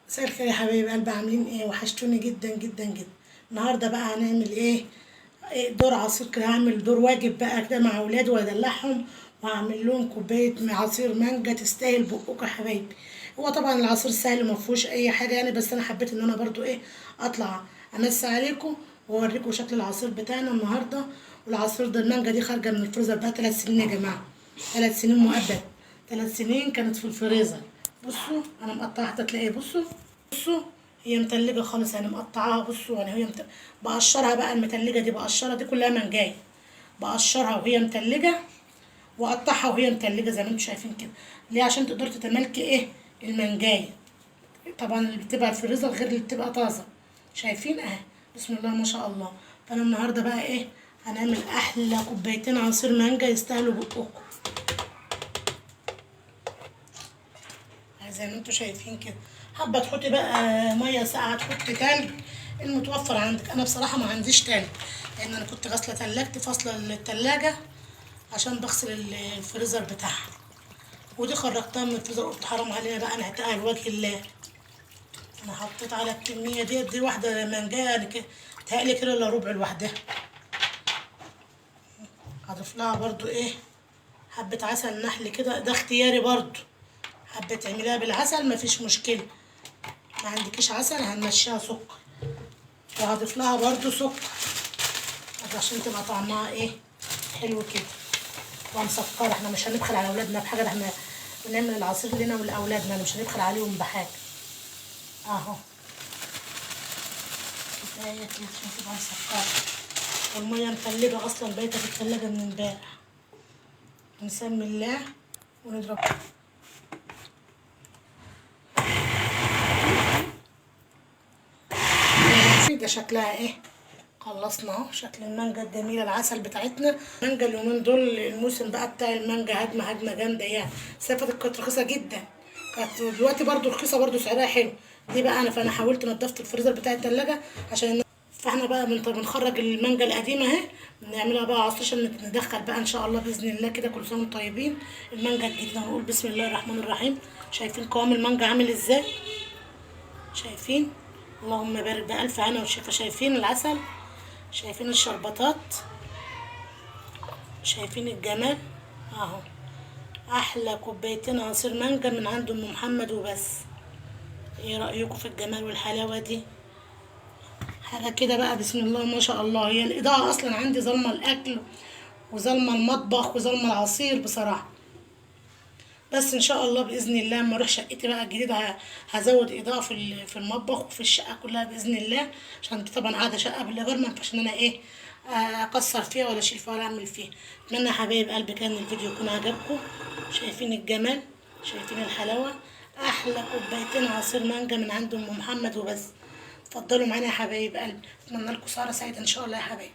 مساء الخير يا حبايب قلبي، عاملين ايه؟ وحشتوني جدا جدا جدا. النهارده بقى هنعمل ايه؟ دور عصير كده، هعمل دور واجب بقى كده مع اولادي وادلعهم، وهعمل لهم كوبايه عصير مانجا تستاهل بقكم يا حبايبي. هو طبعا العصير سهل ما فيهوش اي حاجه يعني، بس انا حبيت ان انا برضو ايه، اطلع امسي عليكم واوريكم شكل العصير بتاعنا النهارده. والعصير ده المانجا دي خارجه من الفريزر بقى 3 سنين يا جماعه، 3 سنين مؤبد. 3 سنين كانت في الفريزر. بصوا انا مقطعه حتى تلاقي، بصوا هي متلجة خالص يعني، مقطعاها. بصوا يعني بقشرها بقى، المتلجة دي بقشرها، دي كلها منجاية. بقشرها وهي متلجة، واقطعها وهي متلجة زي ما انتم شايفين كده. ليه؟ عشان تقدري تتملكي ايه، المنجاية. طبعا اللي بتبقى في الفريزر غير اللي بتبقى طازة. شايفين اهي، بسم الله ما شاء الله. فانا النهارده بقى ايه، هنعمل احلى كوبايتين عصير مانجا يستاهلوا بقكم. زي ما انتوا شايفين كده. حابه تحطي بقى ميه ساقعه، تحطي تلج، المتوفر عندك. انا بصراحه ما عنديش تلج، لان انا كنت غاسله تلاجتي، فاصله التلاجة عشان بغسل الفريزر بتاعها. ودي خرجتها من الفريزر، قلت حرام علينا بقى نعتقها لوجه الله. انا حطيت على الكميه دي واحده منجايه يعني كده، تهيألي كيلو الا ربع لوحدها. هضيف لها برضو ايه، حبه عسل نحل كده، ده اختياري برضو. حبه تعمليها بالعسل مفيش مشكله، ما عندكيش عسل هنمشيها سكر. وهضيف لها برضو سكر عشان تبقى طعمها ايه، حلو كده ومسكره. احنا مش هنبخل على اولادنا بحاجه، ده احنا بنعمل العصير لنا ولاولادنا، مش هنبخل عليهم بحاجه. اهو كفايه كده عشان تبقى مسكره، والميه متلجه اصلا، بايته في التلاجة من امبارح. نسمي الله ونضرب. ده شكلها ايه، خلصنا اهو. شكل المانجا الجميله العسل بتاعتنا. المانجا اليومين دول الموسم بقى بتاع المانجا، هجمه جامده يعني. السنه اللي فاتت كانت رخيصه جدا، كانت دلوقتي برضو رخيصه، برضو سعرها حلو. دي بقى فانا حاولت نضفت الفريزر بتاع التلاجة عشان، فاحنا بقى بنخرج المانجا القديمه اهي، نعملها بقى عصير عشان ندخل بقى ان شاء الله باذن الله كده. كل سنه وانتم طيبين. المانجا الجديده، نقول بسم الله الرحمن الرحيم. شايفين قوام المانجا عامل ازاي؟ شايفين؟ اللهم بارك، بألف هنا وشفا. شايفين العسل؟ شايفين الشربطات؟ شايفين الجمال؟ اهو احلى كوبايتين عصير مانجا من عند ام محمد وبس. ايه رأيكم في الجمال والحلاوة دي؟ حاجة كده بقى بسم الله ما شاء الله. هي الإضاءة أصلا عندي ظلمة الأكل وظلمة المطبخ وظلمة العصير بصراحة. بس ان شاء الله باذن الله لما اروح شقتي بقى الجديده هزود اضاءه في المطبخ وفي الشقه كلها باذن الله. عشان دي طبعا قاعده شقه بالايجار، ما ينفعش ان انا ايه، اكسر فيها ولا اشيل فيها ولا اعمل فيها. اتمنى يا حبايب قلبي كان الفيديو يكون عجبكم. شايفين الجمال؟ شايفين الحلاوه؟ احلى كوبايتين عصير مانجا من عند ام محمد وبس. اتفضلوا معانا يا حبايب قلبي. اتمنى لكم سهره سعيده ان شاء الله يا حبايبي.